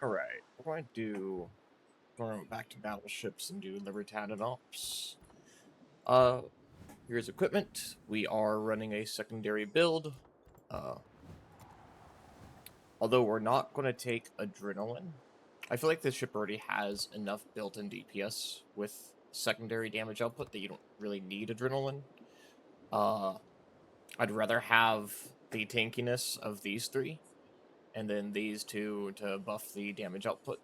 Alright, we're going back to battleships and do Libertad and Ops. Uh, here's equipment. We are running a secondary build. Uh, although we're not going to take Adrenaline. I feel like this ship already has enough built-in DPS with secondary damage output that you don't really need Adrenaline. I'd rather have the tankiness of these three, and then these two to buff the damage output.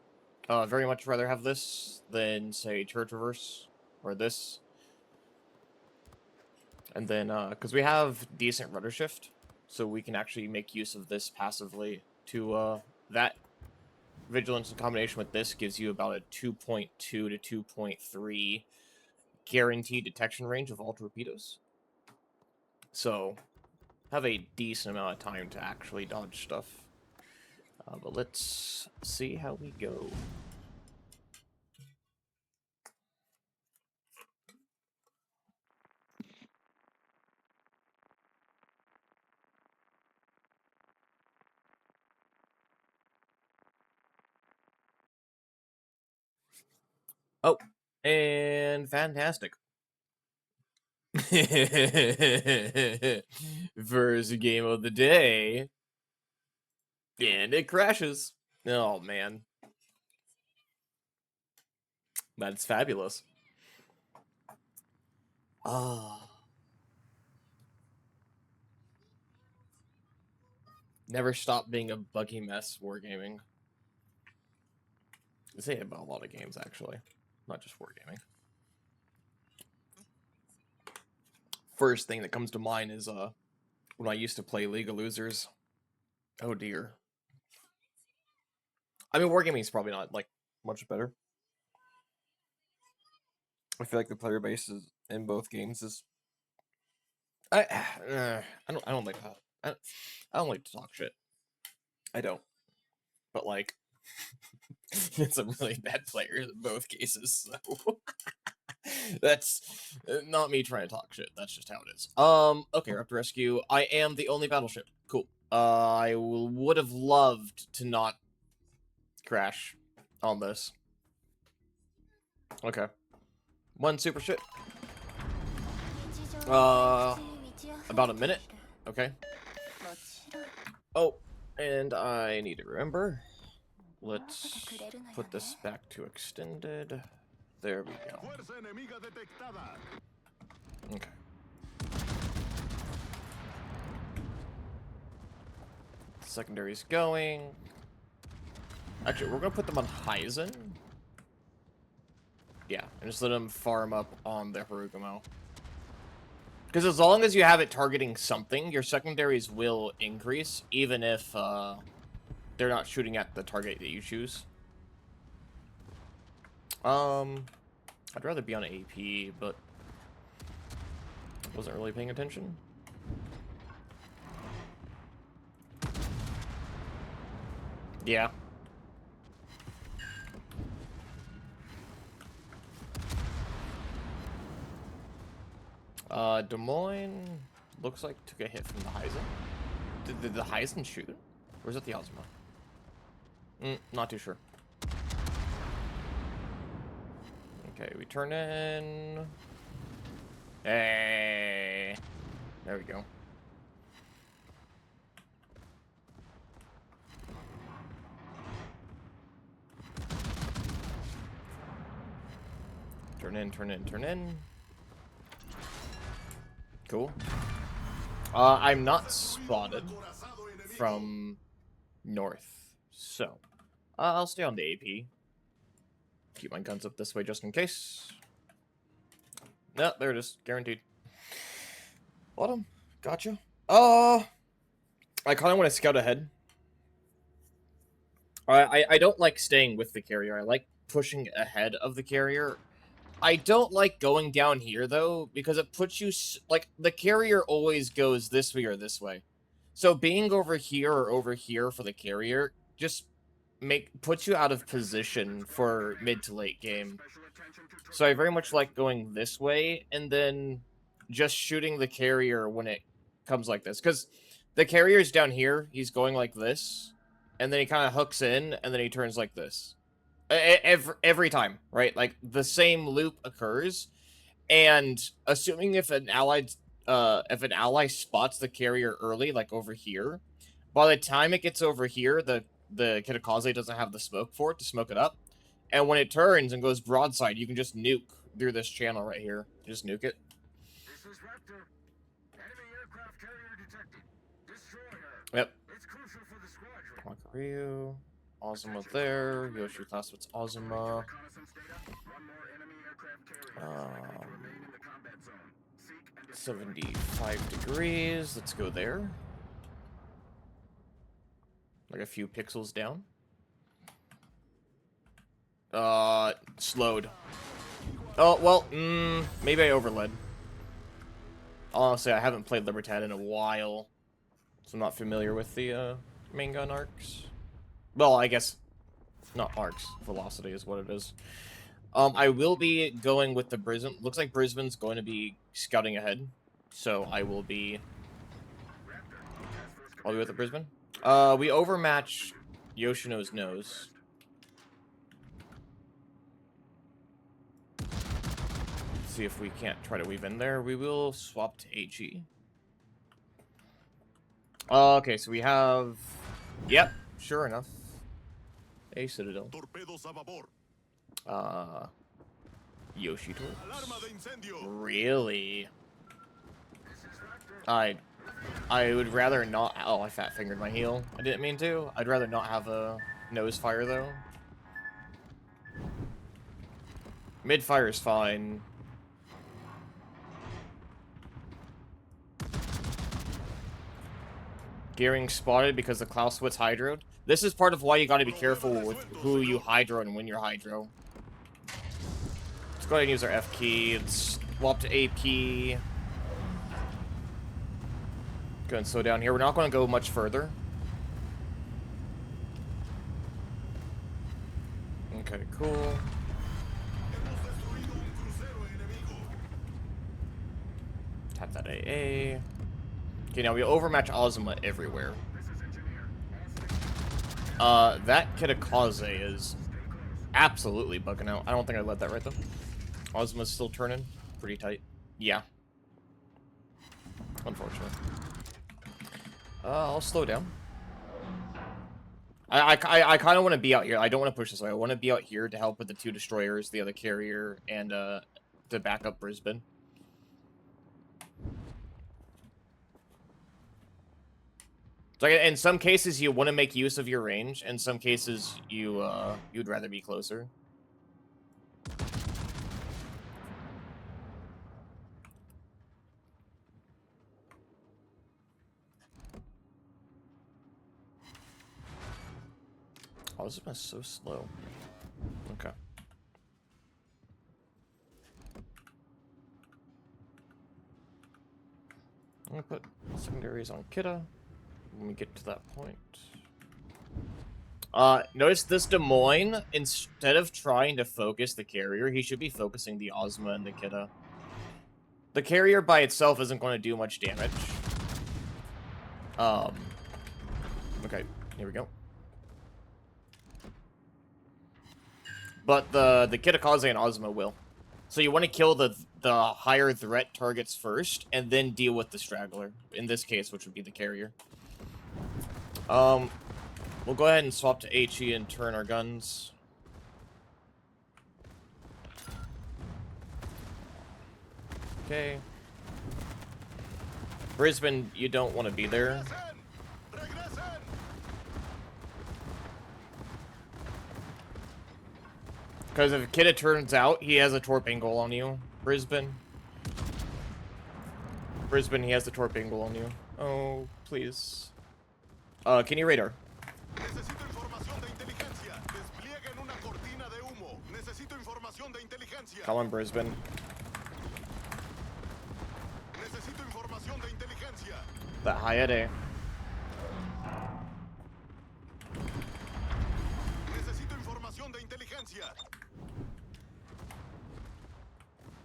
Very much rather have this than, say, Turret Reverse, or this. And then, because we have decent rudder shift, so we can actually make use of this passively to, that Vigilance in combination with this gives you about a 2.2 to 2.3 guaranteed detection range of all torpedoes. So, have a decent amount of time to actually dodge stuff. But let's see how we go. Oh, and fantastic. First game of the day. And it crashes. Oh, man. That's fabulous. Ah. Never stop being a buggy mess wargaming. I say it about a lot of games, actually. Not just wargaming. First thing that comes to mind is when I used to play League of Losers. Oh dear. I mean, wargaming is probably not like much better. I feel like the player base is in both games is. I don't like that. I don't like to talk shit. I don't. But like, it's a really bad player in both cases. So that's not me trying to talk shit. That's just how it is. Okay, we're up to rescue. I am the only battleship. Cool. I would have loved to not crash on this. Okay. One super ship. About a minute. Okay. Oh, and I need to remember. Let's put this back to extended. There we go. Okay. Secondary's going. Actually, we're gonna put them on Heisen. Yeah, and just let them farm up on the Harugumo. Because as long as you have it targeting something, your secondaries will increase, even if they're not shooting at the target that you choose. I'd rather be on AP, but wasn't really paying attention. Yeah. Des Moines looks like took a hit from the Heisen. Did the Heisen shoot? Or is it the Ozma? Not too sure. Okay, we turn in. Hey. There we go. Turn in, turn in, turn in. Cool. I'm not spotted from north, so I'll stay on the AP. Keep my guns up this way just in case. No, there it is. Guaranteed. Bottom. Gotcha. I kind of want to scout ahead. I don't like staying with the carrier. I like pushing ahead of the carrier. I don't like going down here, though, because it puts you... Like, the carrier always goes this way or this way. So being over here or over here for the carrier just puts you out of position for mid to late game. So I very much like going this way and then just shooting the carrier when it comes like this. Because the carrier's down here, he's going like this. and then he kind of hooks in, and then he turns like this. Every time, right? Like, the same loop occurs, and assuming if an ally spots the carrier early, like over here, by the time it gets over here, the Kitakaze doesn't have the smoke for it to smoke it up, and when it turns and goes broadside, you can just nuke through this channel right here. Just nuke it. This is Raptor. Enemy aircraft carrier detected. Destroy her. Yep. It's crucial for the squadron. Ryu, Ozuma there. Yoshi class what's Ozuma. Reconnaissance data. One more enemy aircraft carrier expected to remain in the combat zone. Seek and destroy. 75 degrees. Let's go there. Like a few pixels down. Slowed. Oh, well, maybe I overled. Honestly, I haven't played Libertad in a while, so I'm not familiar with the, main gun arcs. Well, I guess, not arcs. Velocity is what it is. I will be going with the Brisbane. Looks like Brisbane's going to be scouting ahead, so I will be... I'll be with the Brisbane. We overmatch Yoshino's nose. See if we can't try to weave in there. We will swap to HE. Okay, so we have... Yep, sure enough. A Citadel. Yoshi torps. Really? I would rather not... Oh, I fat-fingered my heel. I didn't mean to. I'd rather not have a nose fire, though. Mid-fire is fine. Gearing spotted because the Clausewitz hydroed. This is part of why you gotta be careful with who you hydro and when you're hydro. Let's go ahead and use our F key. Let's swap to AP. Go and slow down here. We're not going to go much further. Okay, cool. Tap that AA. Okay, now we overmatch Ozuma everywhere. That Kitakaze is absolutely bugging out. I don't think I led that right, though. Ozuma's still turning. Pretty tight. Yeah. Unfortunately. I'll slow down. I kind of want to be out here. I don't want to push this way. I want to be out here to help with the 2 destroyers, the other carrier, and to back up Brisbane. So in some cases, you want to make use of your range. In some cases, you'd rather be closer. Oh, this is so slow. Okay. I'm gonna put secondaries on Kita when we get to that point. Notice this Des Moines, instead of trying to focus the carrier, he should be focusing the Ozma and the Kita. The carrier by itself isn't going to do much damage. Okay, here we go. But the Kitakaze and Ozma will. So you want to kill the higher threat targets first, and then deal with the straggler. In this case, which would be the carrier. We'll go ahead and swap to HE and turn our guns. Okay. Brisbane, you don't want to be there. Because if Kita turns out, he has a torp angle on you. Brisbane, he has the torp angle on you. Oh, please. Can you radar? Come on, Brisbane. That Hayate.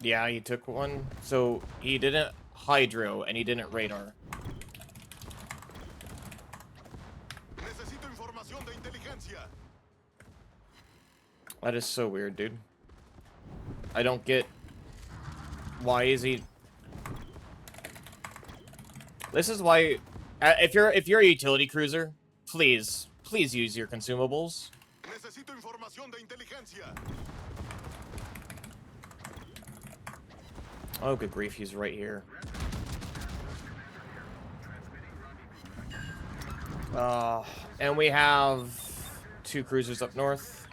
Yeah, he took one. So he didn't hydro and he didn't radar. That is so weird, dude. I don't get... Why is he... This is why... If you're a utility cruiser, please use your consumables. Oh, good grief, he's right here. And we have 2 cruisers up north.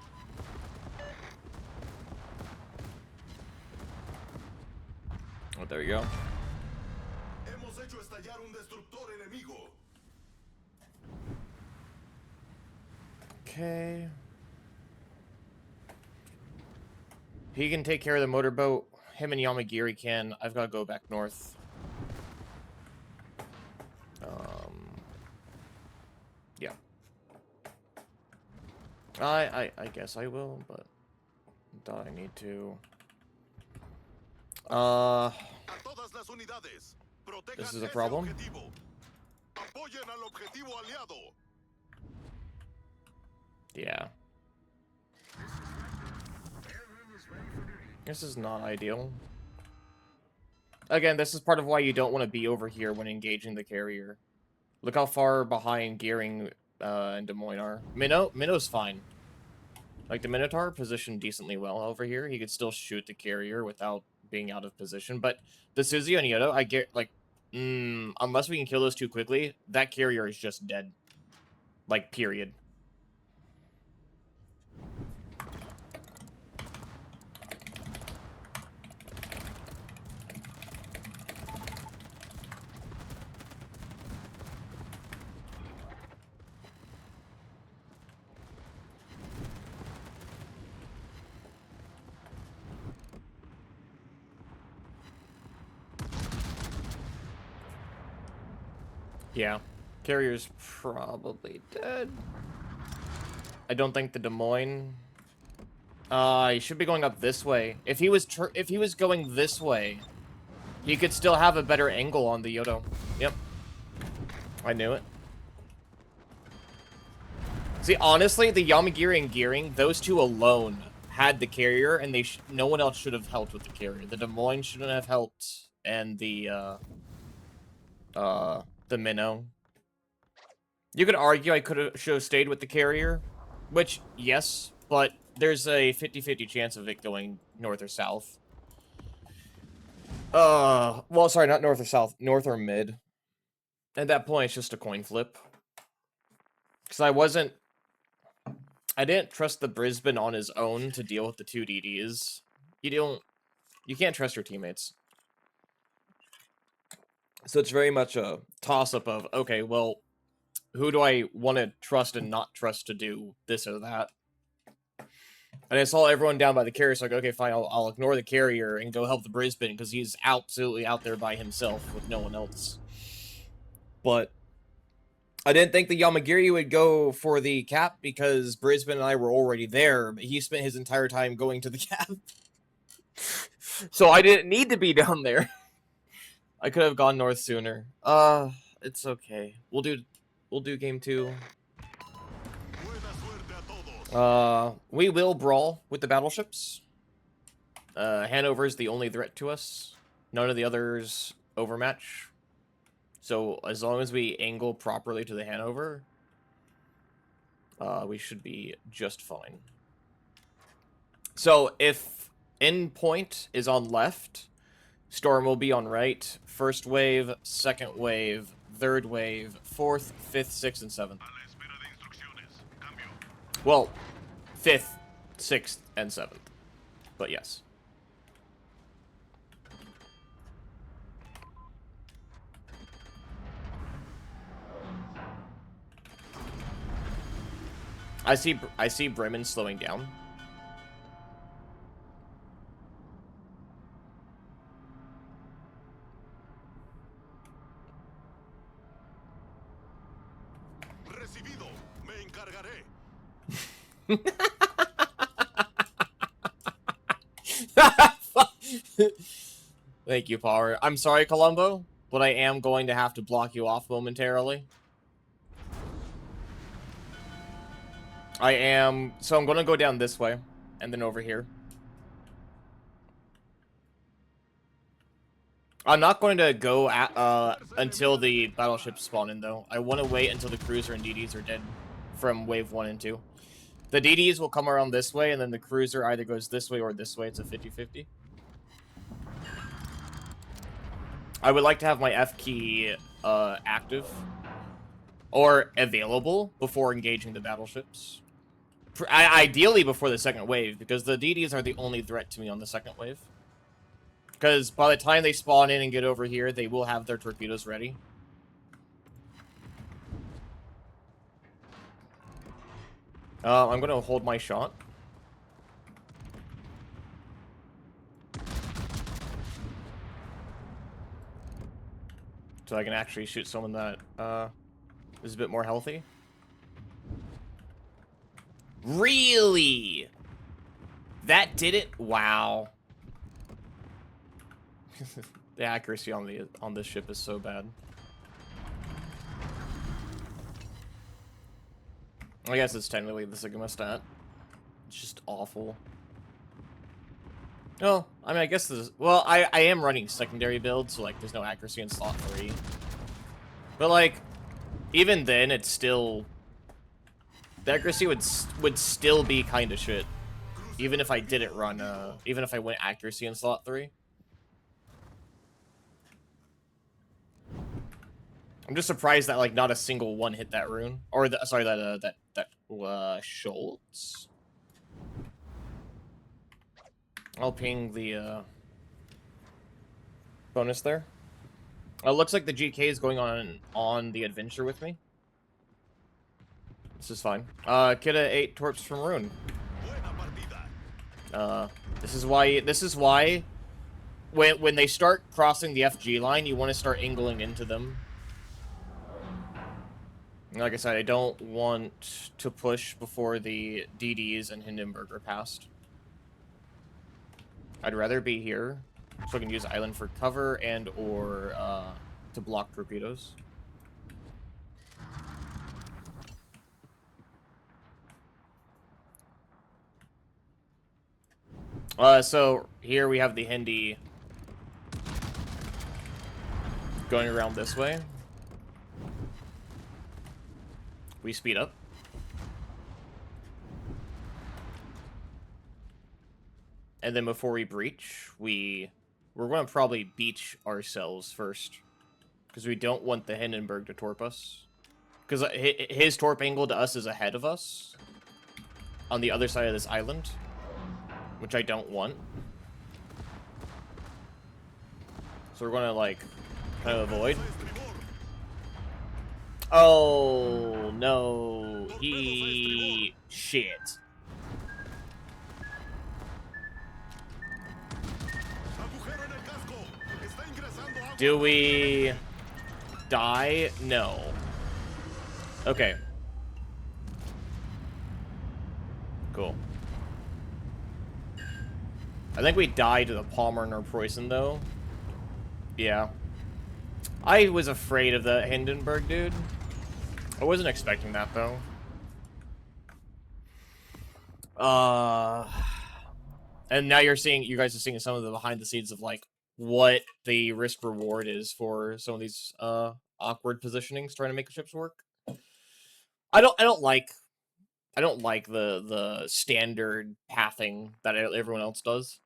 Oh, there you go. Okay. He can take care of the motorboat. Him and Yamagiri can. I've got to go back north. Yeah. I guess I will, but I need to. This is a problem. Yeah. This is not ideal. Again, this is part of why you don't want to be over here when engaging the carrier. Look how far behind Gearing and Des Moines are. Minnow's fine. Like, the Minotaur positioned decently well over here. He could still shoot the carrier without being out of position. But the Suzy and Yodo, I get, like, unless we can kill those 2 quickly, that carrier is just dead. Like, period. Yeah. Carrier's probably dead. I don't think the Des Moines... he should be going up this way. If he was going this way, he could still have a better angle on the Yodo. Yep. I knew it. See, honestly, the Yamagiri and Gearing, those 2 alone had the carrier, and no one else should have helped with the carrier. The Des Moines shouldn't have helped, and the Minnow. You could argue I should have stayed with the carrier, which, yes, but there's a 50-50 chance of it going north or south. Well, sorry, not north or south, north or mid. At that point, it's just a coin flip. Because I didn't trust the Brisbane on his own to deal with the 2 DDs. You can't trust your teammates. So it's very much a toss-up of, okay, well, who do I want to trust and not trust to do this or that? And I saw everyone down by the carrier, so like, okay, fine, I'll ignore the carrier and go help the Brisbane, because he's absolutely out there by himself with no one else. But I didn't think the Yamagiri would go for the cap, because Brisbane and I were already there, but he spent his entire time going to the cap. So I didn't need to be down there. I could have gone north sooner. It's okay. We'll do game 2. We will brawl with the battleships. Hanover is the only threat to us. None of the others overmatch. So as long as we angle properly to the Hanover, we should be just fine. So if end point is on left, Storm will be on right. First wave, second wave, third wave, 4th, 5th, 6th, and 7th. Well, 5th, 6th, and 7th. But yes. I see Bremen slowing down. Recibido. Me encargaré. Thank you, Power. I'm sorry, Columbo, but I am going to have to block you off momentarily. I am... So I'm going to go down this way. And then over here. I'm not going to go at, until the battleships spawn in, though. I want to wait until the cruiser and DDs are dead from wave 1 and 2. The DDs will come around this way, and then the cruiser either goes this way or this way. It's a 50-50. I would like to have my F key active or available before engaging the battleships. Ideally before the second wave, because the DDs are the only threat to me on the second wave. Because by the time they spawn in and get over here, they will have their torpedoes ready. I'm going to hold my shot. So I can actually shoot someone that is a bit more healthy. Really? That did it? Wow. The accuracy on this ship is so bad. I guess it's technically the Sigma stat. It's just awful. Well, I mean, I guess this is... Well, I am running secondary build, so, like, there's no accuracy in slot 3. But, like, even then, it's still... The accuracy would still be kind of shit. Even if I didn't run, even if I went accuracy in slot 3. I'm just surprised that, like, not a single one hit that rune. Or, sorry, that Schultz. I'll ping the, bonus there. It looks like the GK is going on the adventure with me. This is fine. Kidda 8 torps from rune. This is why when they start crossing the FG line, you want to start angling into them. Like I said, I don't want to push before the DDs and Hindenburg are passed. I'd rather be here, so I can use island for cover and or to block torpedoes. So here we have the Hindi going around this way. We speed up. And then before we breach, we're going to probably beach ourselves first. Because we don't want the Hindenburg to torp us. Because his torp angle to us is ahead of us. On the other side of this island. Which I don't want. So we're going to, like, kind of avoid. Oh, no. Shit. Do we die? No. Okay. Cool. I think we died to the Palmer nor Preußen, though. Yeah. I was afraid of the Hindenburg, dude. I wasn't expecting that, though. And now you guys are seeing some of the behind the scenes of, like, what the risk reward is for some of these, awkward positionings trying to make the ships work. I don't like the standard pathing that everyone else does.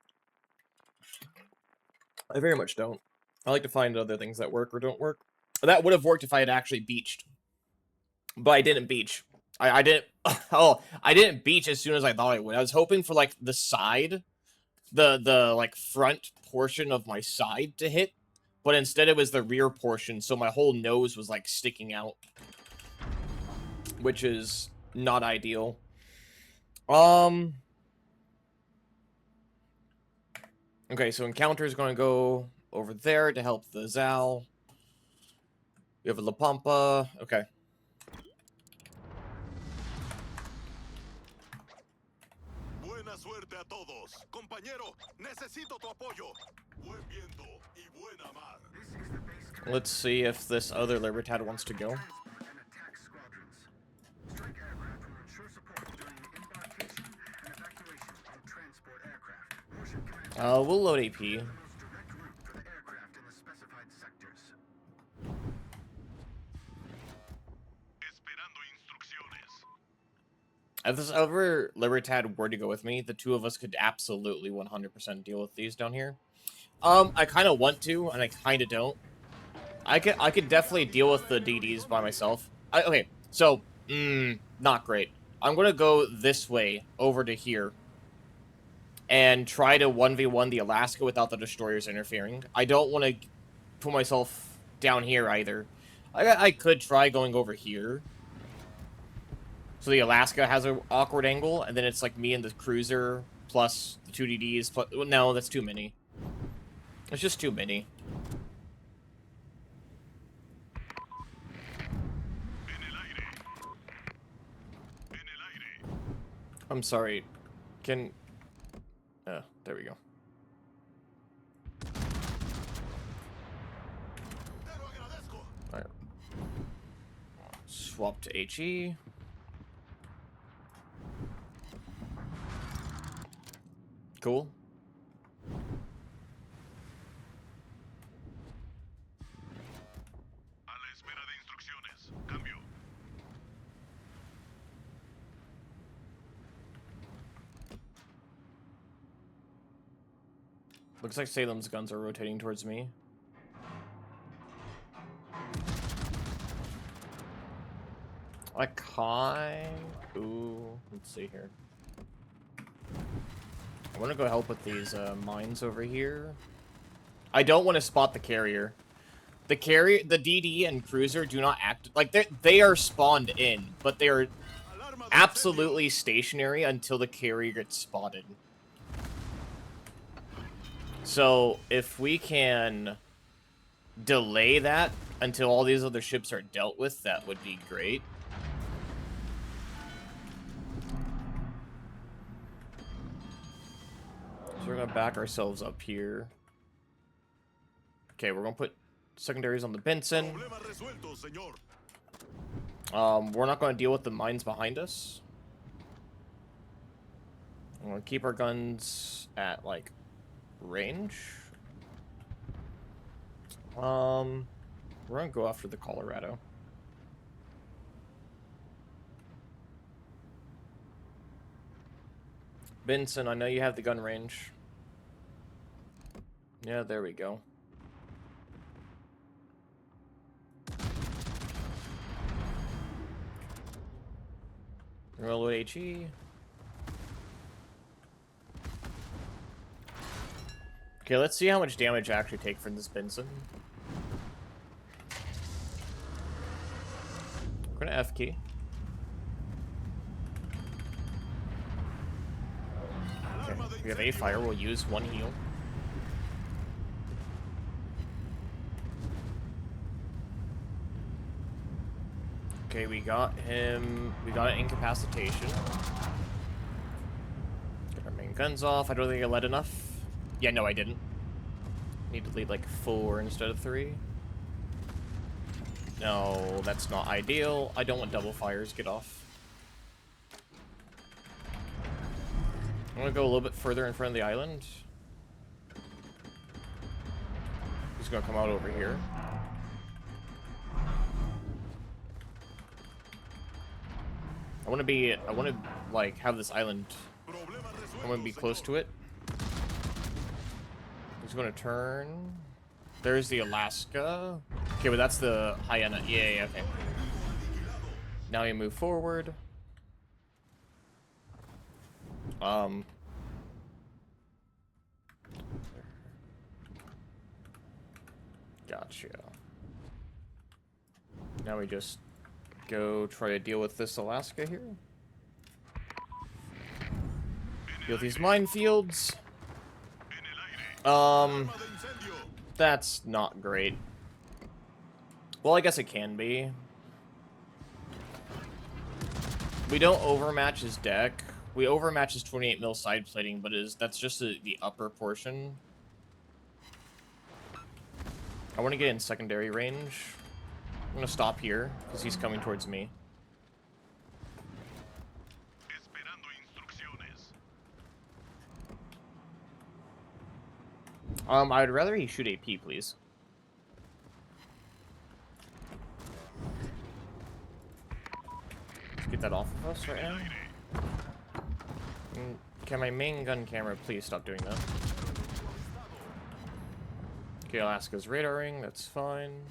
I very much don't. I like to find other things that work or don't work. That would have worked if I had actually beached. But I didn't beach. I didn't... Oh, I didn't beach as soon as I thought I would. I was hoping for, like, the side... The like, front portion of my side to hit. But instead it was the rear portion, so my whole nose was, like, sticking out. Which is not ideal. Okay, so Encounter is going to go over there to help the Zal. We have a La Pampa. Okay. Buena suerte a todos. Compañero, necesito tu apoyo. Buen viento y buena mar. Let's see if this other Libertad wants to go. We'll load AP. If this ever Libertad were to go with me, the two of us could absolutely 100% deal with these down here. I kind of want to, and I kind of don't. I could definitely deal with the DDs by myself. Okay, so, not great. I'm gonna go this way, over to here, and try to 1v1 the Alaska without the destroyers interfering. I don't want to put myself down here either. I could try going over here. So the Alaska has an awkward angle, and then it's like me and the cruiser plus the 2 DDs. Plus, well, no, that's too many. It's just too many. I'm sorry. Can... there we go. Alright. Swap to HE. Cool. Looks like Salem's guns are rotating towards me. Ooh, let's see here. I want to go help with these mines over here. I don't want to spot the carrier. The DD and cruiser do not act like they are spawned in, but they are absolutely stationary until the carrier gets spotted. So if we can delay that until all these other ships are dealt with, that would be great. So we're gonna back ourselves up here. Okay, we're gonna put secondaries on the Benson. We're not gonna deal with the mines behind us. I'm gonna keep our guns at like range. We're gonna go after the Colorado. Benson, I know you have the gun range. Yeah, there we go. We're gonna load HE. Okay, let's see how much damage I actually take from this Benson. We're gonna F key. Okay, we have A fire. We'll use one heal. Okay, we got him. We got an incapacitation. Get our main guns off. I don't think I led enough. Yeah, no, I didn't. Need to lead like 4 instead of 3. No, that's not ideal. I don't want double fires. Get off. I'm gonna go a little bit further in front of the island. He's gonna come out over here. I want to like have this island. I want to be close to it. He's gonna turn. There's the Alaska. Okay, but that's the Hyena. Yeah, okay. Now you move forward. Gotcha. Now we just go try to deal with this Alaska here. Deal with these minefields. That's not great. Well, I guess it can be. We don't overmatch his deck. We overmatch his 28 mil side plating, but that's just the upper portion. I want to get in secondary range. I'm gonna stop here because he's coming towards me. I'd rather he shoot AP, please. Let's get that off of us right now. Can my main gun camera please stop doing that? Okay, Alaska's radaring, that's fine.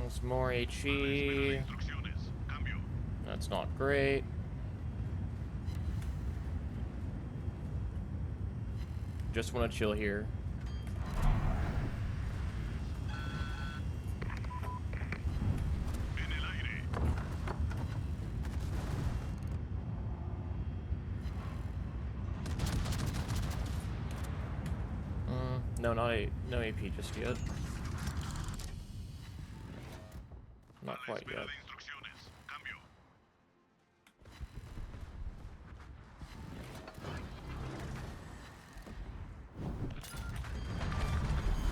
There's more HE. That's not great. Just want to chill here. No, no AP just yet. Not quite yet.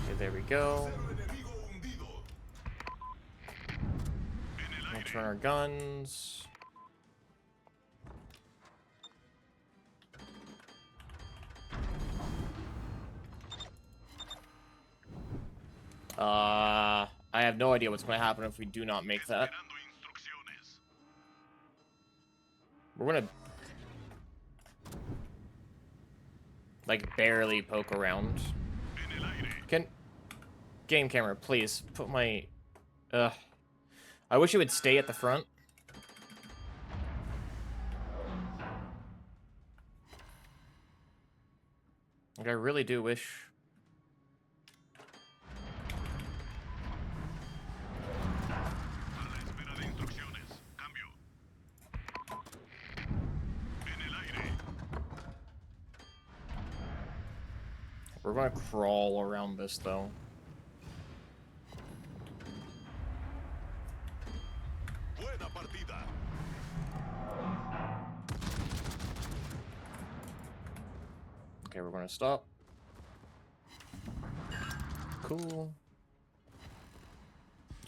Okay, there we go. We'll turn our guns. I have no idea what's going to happen if we do not make that. We're going to like barely poke around. Can game camera please put my I wish it would stay at the front. Like I really do wish. We're gonna crawl around this, though. Okay, we're gonna stop. Cool.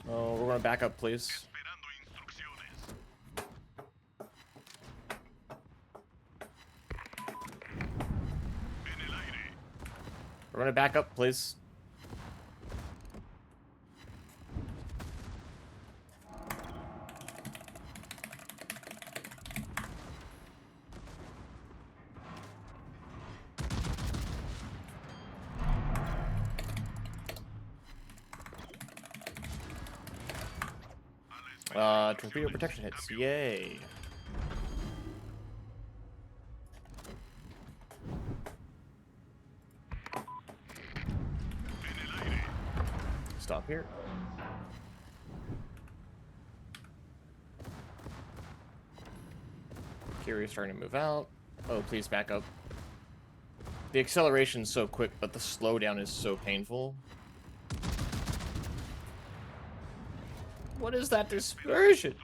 Oh, we're gonna back up, please. We're gonna back up, please. Torpedo protection hits, yay. Stop here. Carrier's starting to move out. Oh, please back up. The acceleration's so quick, but the slowdown is so painful. What is that dispersion?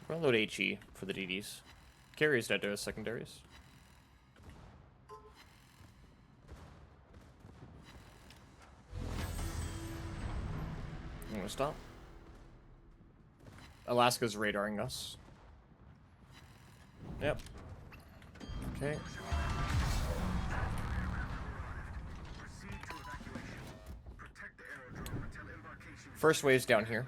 We're gonna load HE for the DDs. Carrier's dead to his secondaries. I'm gonna stop. Alaska's radaring us. Yep. Okay. First wave's down here.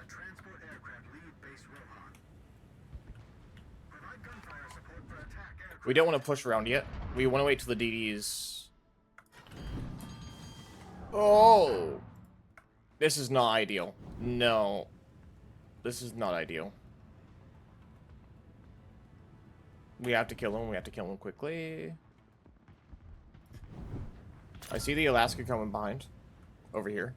We don't want to push around yet. We want to wait till the DDs. Oh! This is not ideal. No. This is not ideal. We have to kill him. We have to kill him quickly. I see the Alaska coming behind. Over here.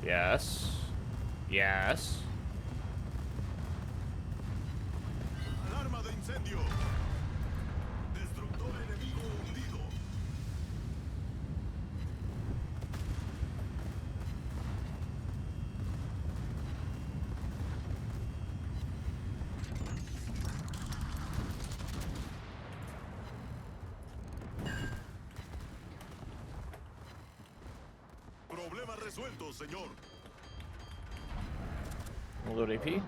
Yes. Yes. Alarma de incendio. Destructor enemigo hundido. Problema resuelto, señor. Load AP.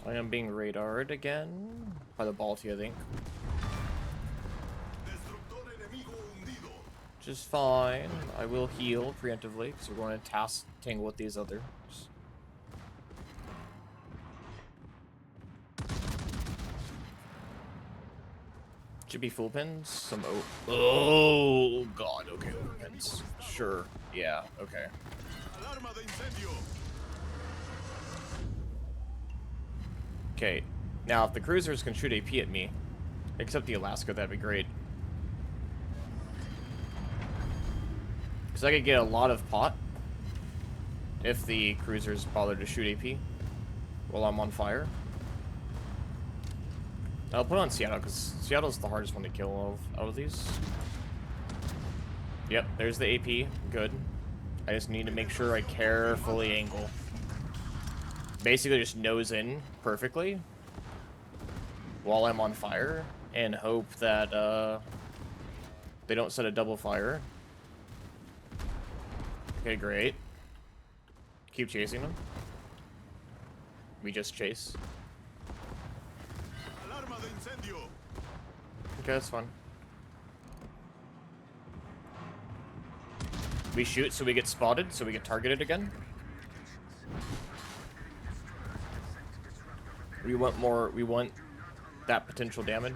I am being radared again by the Balti, I think. Destructor enemigo hundido. Just fine. I will heal preemptively because we're going to task tangle with these others. Should be full pins. Some oh god. Okay, over pins. Sure. Yeah. Okay. Alarma de incendio. Okay. Now, if the cruisers can shoot AP at me, except the Alaska, that'd be great. Because I could get a lot of pot if the cruisers bother to shoot AP while I'm on fire. I'll put on Seattle, because Seattle's the hardest one to kill out of these. Yep, there's the AP. Good. I just need to make sure I carefully angle. Basically just nose in perfectly while I'm on fire and hope that they don't set a double fire. Okay, great. Keep chasing them. We just chase. Alarma de incendio. Okay, that's fine. We shoot so we get spotted, so we get targeted again. We want more, we want that potential damage.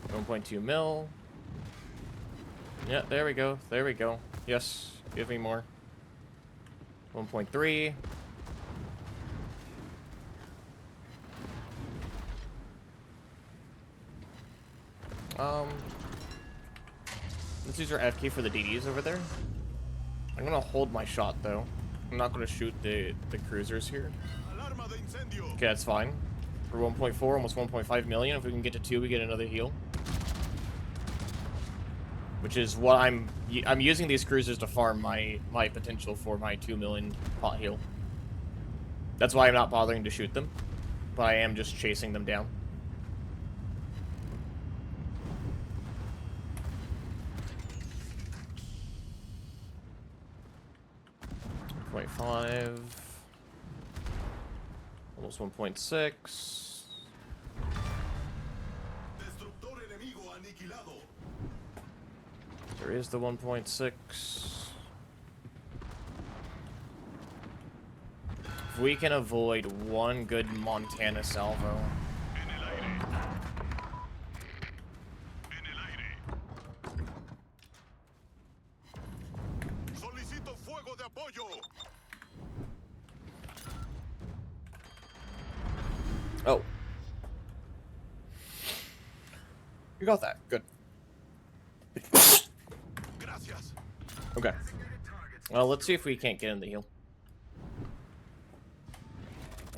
$1.2 mil. Yeah, there we go. There we go. Yes, give me more. 1.3. Let's use our F key for the DDs over there. I'm gonna hold my shot though. I'm not gonna shoot the cruisers here. Alarma de incendio. Okay, that's fine. For 1.4, almost 1.5 million. If we can get to 2, we get another heal. Which is what I'm using these cruisers to farm my potential for my 2 million pot heal. That's why I'm not bothering to shoot them, but I am just chasing them down. 0.5, almost 1.6. Destructor enemigo aniquilado. There is the 1.6. If we can avoid one good Montana salvo. En el aire. En el aire. Solicito fuego de apoyo. Oh. You got that. Good. Gracias. Okay. Well, let's see if we can't get in the heal.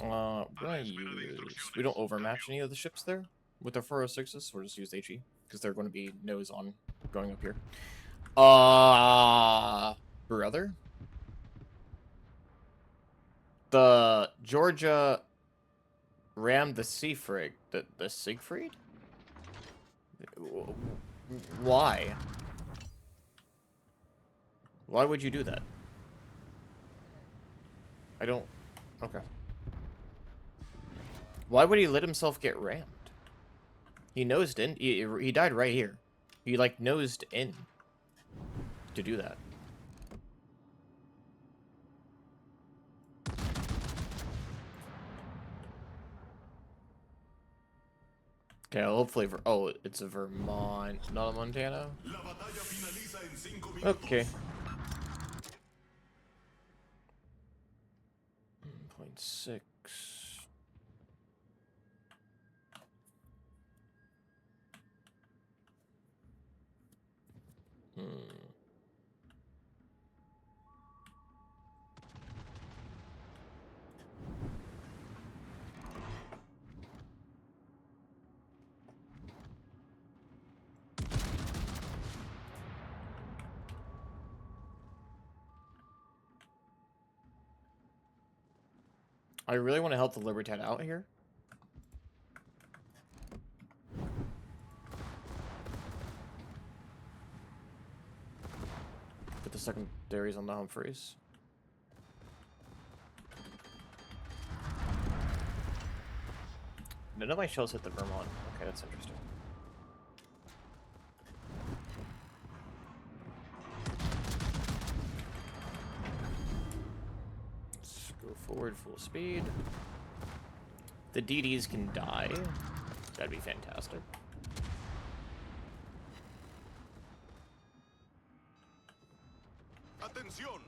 We're gonna use... We don't overmatch any of the ships there with our 406s, so we'll just use HE, because they're going to be nose on going up here. Brother? The Georgia rammed the Seafrig. The Siegfried? Why? Why would you do that? I don't... Okay. Why would he let himself get rammed? He nosed in. He died right here. He, like, nosed in to do that. Okay, hopefully... Oh, it's a Vermont, not a Montana? La batalla finaliza en 5 minutos. Okay. 0.6. I really want to help the Libertad out here. Put the secondaries on the Humphreys. None of my shells hit the Vermont. Okay, that's interesting. Let's go forward full speed. The DDs can die. That'd be fantastic. Atención.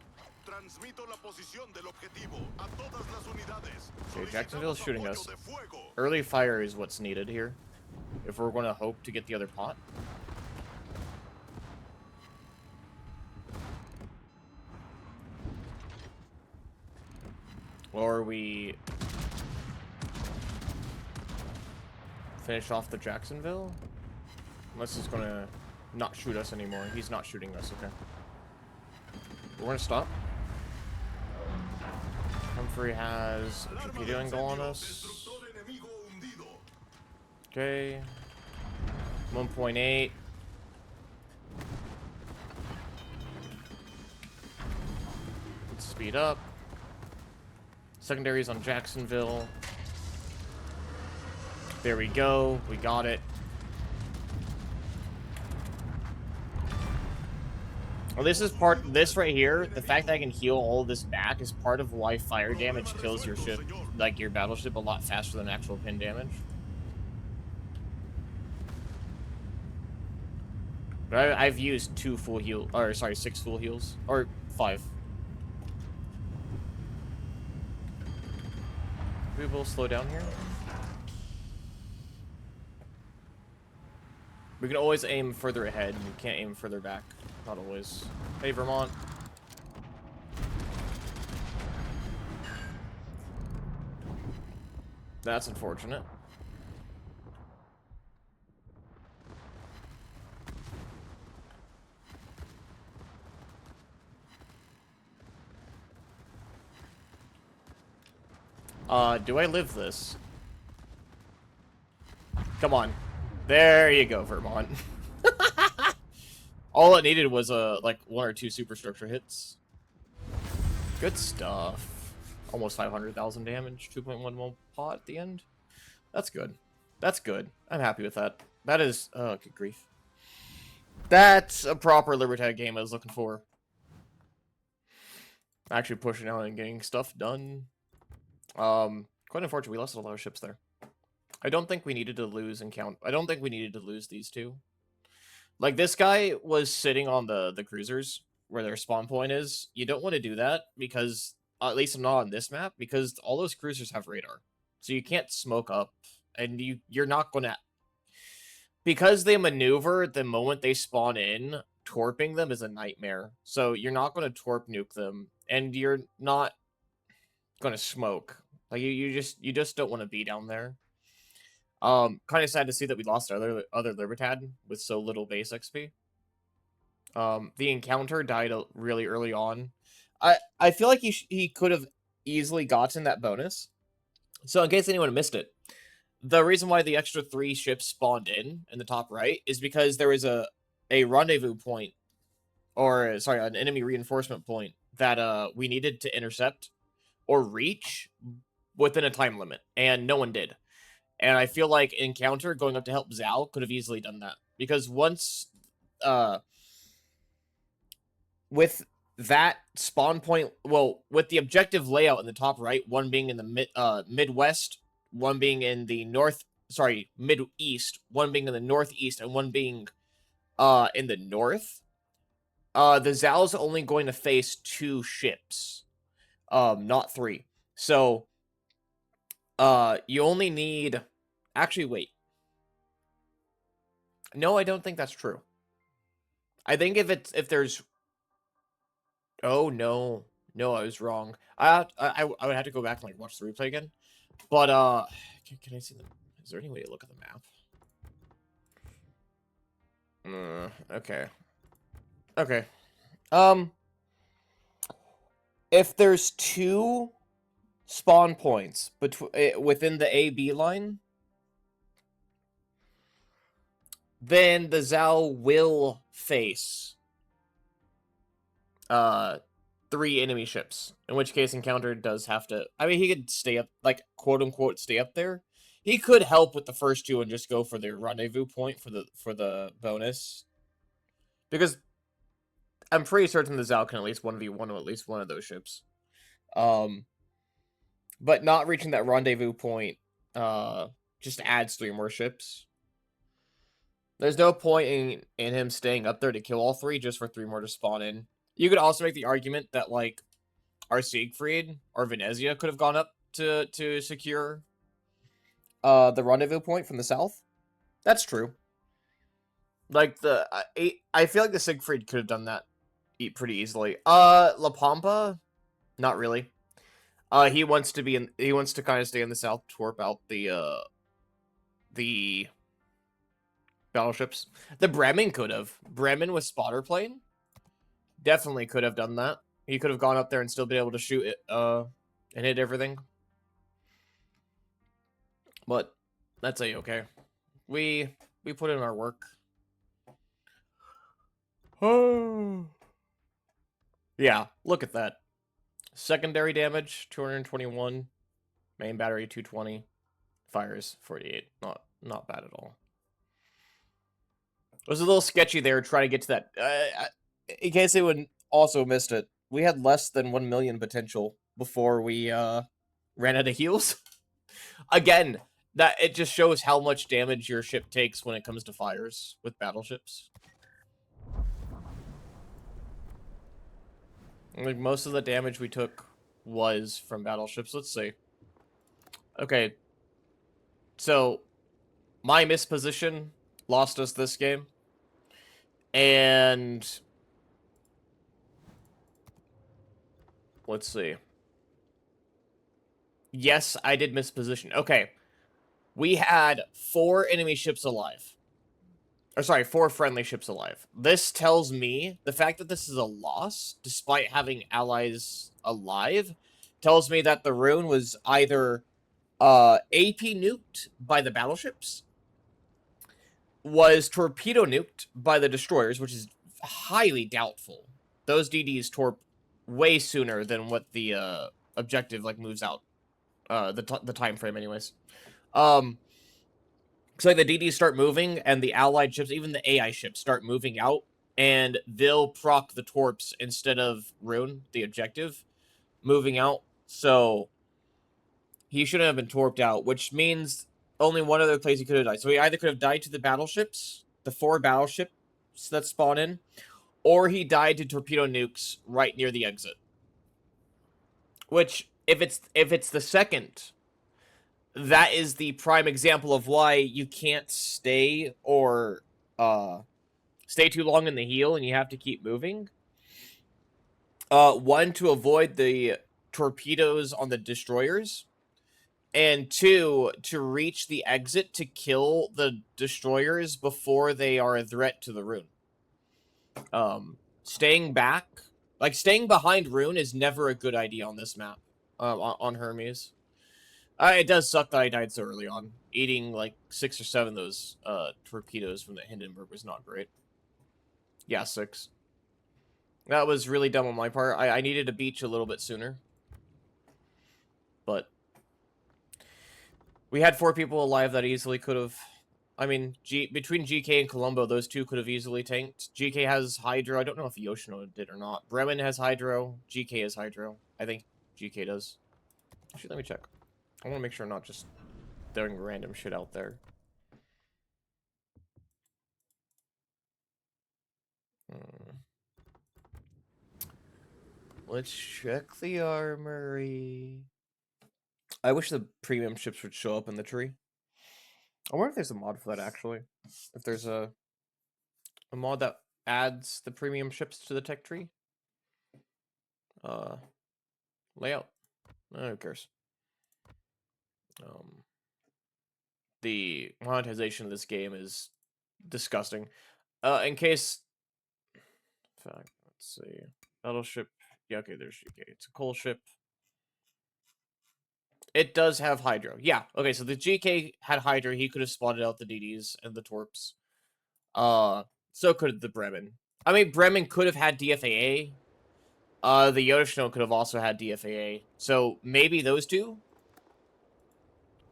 Transmito la posición del objetivo a todas las unidades. Okay, Jacksonville's shooting Solicitamos us. apoyo de fuego. Early fire is what's needed here, if we're going to hope to get the other pot. Or we finish off the Jacksonville? Unless he's gonna not shoot us anymore. He's not shooting us, okay. We're gonna stop. Humphrey has a torpedo angle on us. Okay. 1.8. Let's speed up. Secondaries on Jacksonville. There we go. We got it. Well, this is this right here, the fact that I can heal all of this back is part of why fire damage kills your ship, like your battleship, a lot faster than actual pin damage. But I've used 6 full heals, or 5. We will slow down here. We can always aim further ahead, and we can't aim further back. Not always. Hey, Vermont. That's unfortunate. Do I live this? Come on. There you go, Vermont. All it needed was like 1 or 2 superstructure hits. Good stuff. Almost 500,000 damage, 2.11 pot at the end. That's good. That's good. I'm happy with that. That is, oh, good grief. That's a proper Libertad game I was looking for. Actually pushing out and getting stuff done. Quite unfortunate, we lost a lot of ships there. I don't think we needed to lose I don't think we needed to lose these two. Like, this guy was sitting on the cruisers where their spawn point is. You don't want to do that because, at least not on this map, because all those cruisers have radar. So you can't smoke up, and you're not going to... Because they maneuver the moment they spawn in, torping them is a nightmare. So you're not going to torp nuke them, and you're not going to smoke. Like, you just don't want to be down there. Kind of sad to see that we lost other Libertad with so little base XP. The encounter died really early on. I feel like he could have easily gotten that bonus. So in case anyone missed it, the reason why the extra 3 ships spawned in the top right is because there was a rendezvous point, or sorry, an enemy reinforcement point that we needed to intercept or reach within a time limit, and no one did. And I feel like Encounter going up to help Zhao could have easily done that. Because once, with that spawn point, well, with the objective layout in the top right, one being in the Midwest, one being in the Mid-East, one being in the Northeast, and one being in the North, the Zhao's only going to face 2 ships, not 3. So, you only need... Actually, wait. No, I don't think that's true. I think if there's... Oh, no. No, I was wrong. I would have to go back and, like, watch the replay again. But, can I see them? Is there any way to look at the map? Okay. Okay. If there's 2 spawn points within the A-B line, then the Zhao will face 3 enemy ships. In which case, Encounter does have to. I mean, he could stay up, like quote unquote, stay up there. He could help with the first 2 and just go for the rendezvous point for the bonus, because I'm pretty certain the Zhao can at least 1v1 at least one of those ships. But not reaching that rendezvous point just adds 3 more ships. There's no point in him staying up there to kill all 3 just for 3 more to spawn in. You could also make the argument that, like, our Siegfried or Venezia could have gone up to secure the rendezvous point from the south. That's true. Like, I feel like the Siegfried could have done that pretty easily. La Pampa, not really. He wants to kind of stay in the south to warp out the battleships. The Bremen could have. Bremen with spotter plane definitely could have done that. He could have gone up there and still been able to shoot it and hit everything. But that's okay. We put in our work. Oh. Yeah, look at that. Secondary damage 221, main battery 220, fires 48. Not bad at all. It was a little sketchy there trying to get to that. In case anyone also missed it, we had less than 1 million potential before we ran out of heals. Again, that it just shows how much damage your ship takes when it comes to fires with battleships. Like, most of the damage we took was from battleships. Let's see. Okay. So, my misposition lost us this game. And let's see. Yes, I did misposition. Okay. We had 4 enemy ships alive. Or sorry, 4 friendly ships alive. This tells me the fact that this is a loss, despite having allies alive, tells me that the rune was either AP nuked by the battleships, was torpedo nuked by the destroyers, which is highly doubtful. Those DDs torp way sooner than what the objective like moves out. The time frame, anyways. So like the DDs start moving, and the allied ships, even the AI ships, start moving out, and they'll proc the torps instead of rune the objective, moving out. So he shouldn't have been torped out, which means only one other place he could have died. So he either could have died to the battleships, the 4 battleships that spawn in, or he died to torpedo nukes right near the exit. Which, if it's the second, that is the prime example of why you can't stay or stay too long in the heel and you have to keep moving. 1, to avoid the torpedoes on the destroyers, and 2, to reach the exit to kill the destroyers before they are a threat to the rune. Staying back, like staying behind rune, is never a good idea on this map. On Hermes. It does suck that I died so early on. Eating like 6 or 7 of those torpedoes from the Hindenburg was not great. Yeah, 6. That was really dumb on my part. I needed a beach a little bit sooner. But we had 4 people alive that easily could have. I mean, between GK and Colombo, those 2 could have easily tanked. GK has Hydro. I don't know if Yoshino did or not. Bremen has Hydro. GK has Hydro. I think GK does. Actually, let me check. I want to make sure I'm not just throwing random shit out there. Let's check the armory. I wish the premium ships would show up in the tree. I wonder if there's a mod for that, actually. If there's a mod that adds the premium ships to the tech tree. Layout. Who cares? The monetization of this game is disgusting. In case... Fact, let's see. Battleship. Yeah, okay, there's GK. It's a coal ship. It does have Hydro. Yeah. Okay, so the GK had Hydro. He could have spotted out the DDs and the Torps. So could the Bremen. I mean, Bremen could have had DFAA. The Yoshino could have also had DFAA. So maybe those two?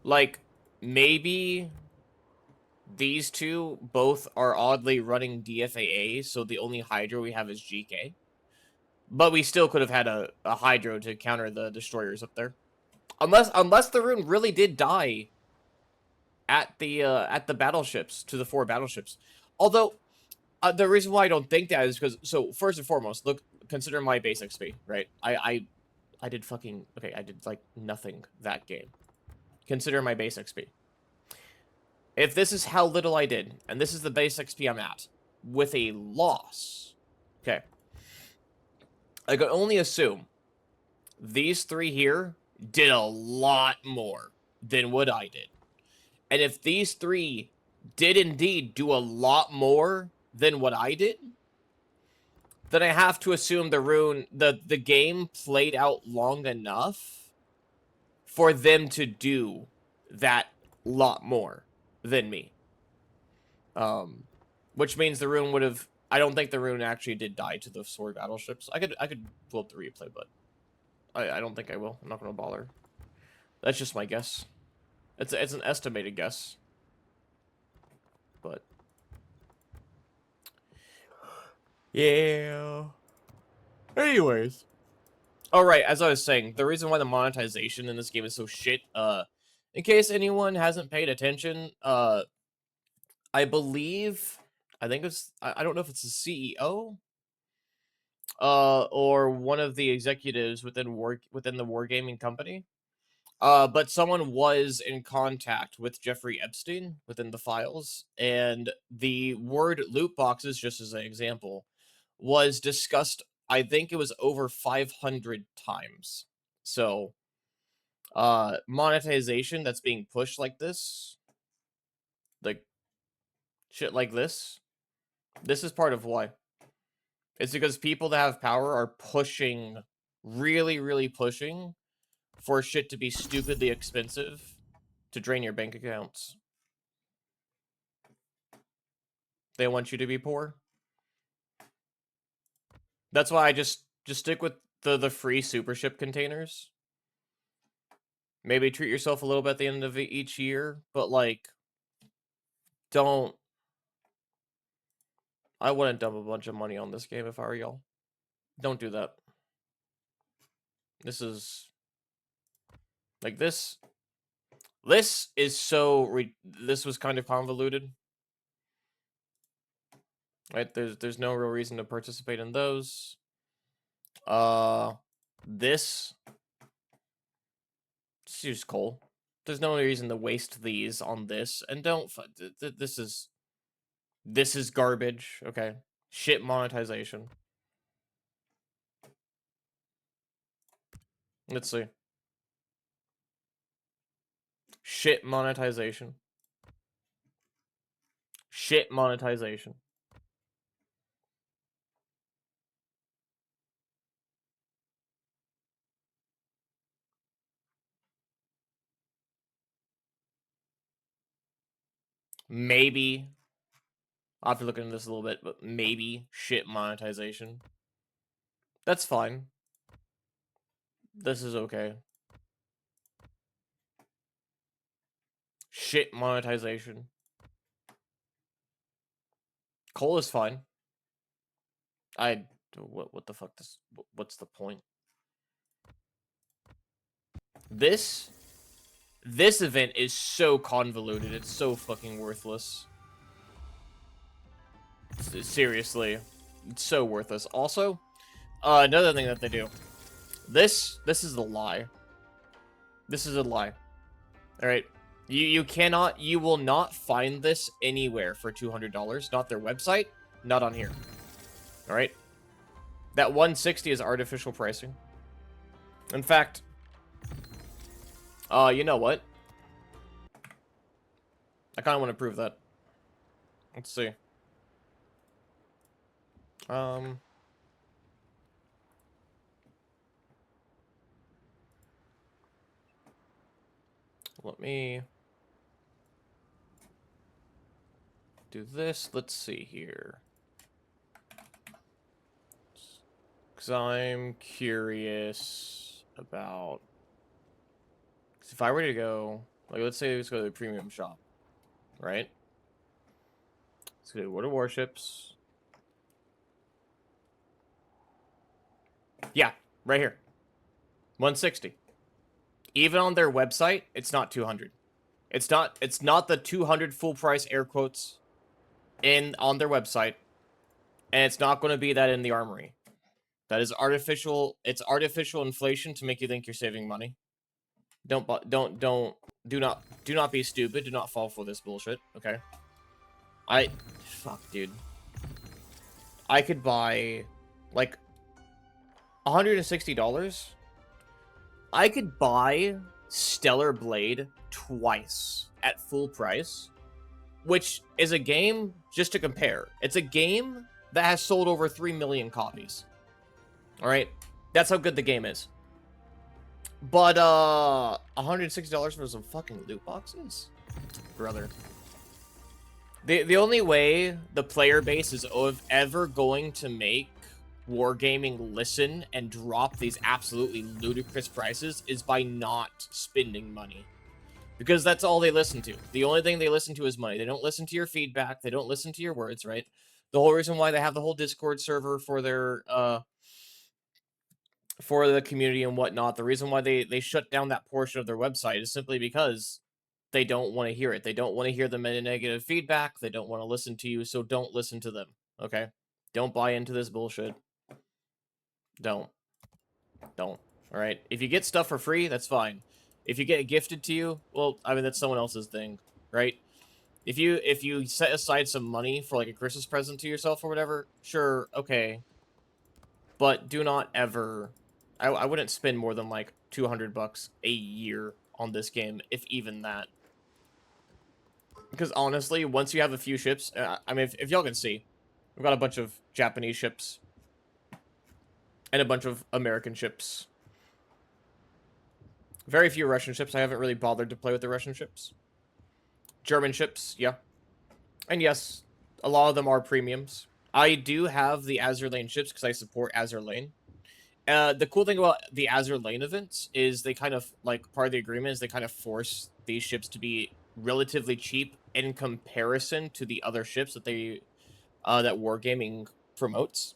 Like, maybe these two both are oddly running DFAA, so the only Hydro we have is GK. But we still could have had a Hydro to counter the destroyers up there. Unless the rune really did die at the battleships, to the 4 battleships. Although, the reason why I don't think that is because, so, first and foremost, look, consider my base XP, right? I did fucking, okay, I did, like, nothing that game. Consider my base XP. If this is how little I did, and this is the base XP I'm at, with a loss, okay, I could only assume these 3 here did a lot more than what I did. And if these 3 did indeed do a lot more than what I did, then I have to assume the game played out long enough for them to do that lot more than me. Which means the rune would have. I don't think the rune actually did die to the sword battleships. I could pull up the replay, but I don't think I will. I'm not gonna bother. That's just my guess. It's an estimated guess, but yeah. Anyways. All right, as I was saying, the reason why the monetization in this game is so shit, in case anyone hasn't paid attention, I believe, I think it's, I don't know if it's the CEO, or one of the executives within the wargaming company, but someone was in contact with Jeffrey Epstein within the files, and the word loot boxes, just as an example, was discussed, I think it was over 500 times. So, monetization that's being pushed like this, like shit like this is part of why. It's because people that have power are pushing, really, really pushing for shit to be stupidly expensive to drain your bank accounts. They want you to be poor. That's why I just stick with the free super ship containers. Maybe treat yourself a little bit at the end of each year, but like, don't. I wouldn't dump a bunch of money on this game if I were y'all. Don't do that. This is like this. This is so. This was kind of convoluted, right? There's no real reason to participate in those. This. Just use coal. There's no reason to waste these on this, and don't. This is garbage. Okay, shit monetization. Let's see. Shit monetization. Shit monetization. Maybe. I'll have to look into this a little bit, but maybe shit monetization. That's fine. This is okay. Shit monetization. Coal is fine. What the fuck? What's the point? This event is so convoluted. It's so fucking worthless. Seriously, it's so worthless. Also, another thing that they do. This is a lie. This is a lie. All right. You will not find this anywhere for $200. Not their website, not on here. All right. That 160 is artificial pricing. In fact, you know what? I kind of want to prove that. Let's see. let me do this. Let's see here. Because I'm curious about... if I were to go... like, let's say let's go to the premium shop, right? Let's go to World of Warships. Yeah, right here. 160. Even on their website, it's not 200. It's not the 200 full price air quotes on their website. And it's not going to be that in the armory. That is artificial. It's artificial inflation to make you think you're saving money. Do not be stupid. Do not fall for this bullshit, okay? Fuck, dude. I could buy, like, $160. I could buy Stellar Blade twice at full price, which is a game, just to compare, it's a game that has sold over 3 million copies. Alright? That's how good the game is. But, $160 for some fucking loot boxes? Brother. The only way the player base is ever going to make Wargaming listen and drop these absolutely ludicrous prices is by not spending money. Because that's all they listen to. The only thing they listen to is money. They don't listen to your feedback. They don't listen to your words, right? The whole reason why they have the whole Discord server for their, for the community and whatnot, the reason why they shut down that portion of their website is simply because they don't want to hear it. They don't want to hear the negative feedback. They don't want to listen to you, so don't listen to them, okay? Don't buy into this bullshit. Don't. All right? If you get stuff for free, that's fine. If you get it gifted to you, well, I mean, that's someone else's thing, right? If you set aside some money for, like, a Christmas present to yourself or whatever, sure, okay. But do not ever... I wouldn't spend more than, like, $200 a year on this game, if even that. Because honestly, once you have a few ships... I mean, if y'all can see, we've got a bunch of Japanese ships. And a bunch of American ships. Very few Russian ships. I haven't really bothered to play with the Russian ships. German ships, yeah. And yes, a lot of them are premiums. I do have the Azur Lane ships because I support Azur Lane. The cool thing about the Azur Lane events is they kind of, like, part of the agreement is they kind of force these ships to be relatively cheap in comparison to the other ships that that Wargaming promotes.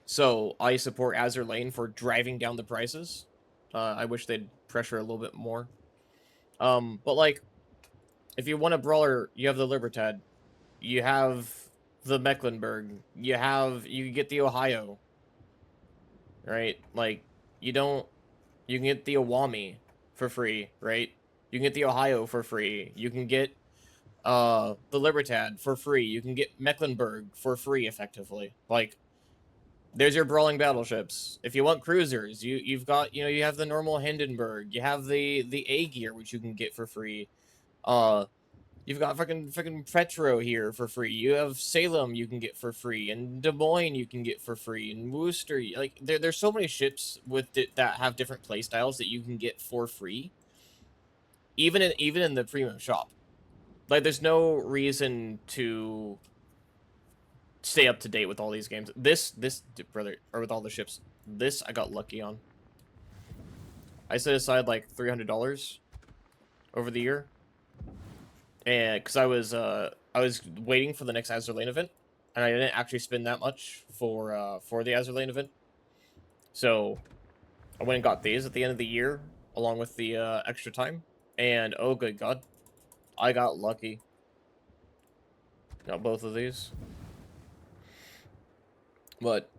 So I support Azur Lane for driving down the prices. I wish they'd pressure a little bit more. But, like, if you want a brawler, you have the Libertad. You have the Mecklenburg. You get the Ohio. Right? Like, you can get the Awami for free, right? You can get the Ohio for free. You can get the Libertad for free. You can get Mecklenburg for free, effectively. Like, there's your brawling battleships. If you want cruisers, you've got, you have the normal Hindenburg. You have the A gear, which you can get for free. You've got fucking Petro here for free. You have Salem you can get for free, and Des Moines you can get for free, and Worcester. Like, there's so many ships that have different playstyles that you can get for free. Even in the premium shop. Like, there's no reason to stay up to date with all these games. This brother, or with all the ships. This I got lucky on. I set aside like $300 over the year. And because I was waiting for the next Azur Lane event, and I didn't actually spend that much for the Azur Lane event. So I went and got these at the end of the year, along with the extra time. And oh good god, I got lucky. Got both of these. But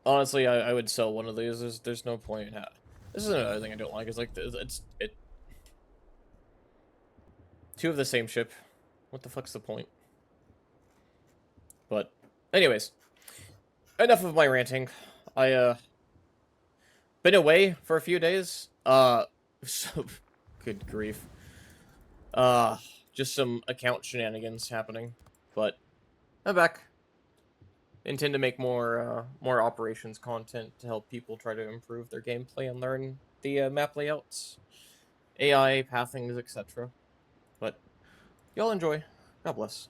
honestly, I would sell one of these. There's no point in that. This is another thing I don't like. Is like two of the same ship. What the fuck's the point? But anyways, enough of my ranting. I been away for a few days. So good grief. Just some account shenanigans happening, but I'm back. Intend to make more operations content to help people try to improve their gameplay and learn the map layouts. AI, pathings, etc. But y'all enjoy. God bless.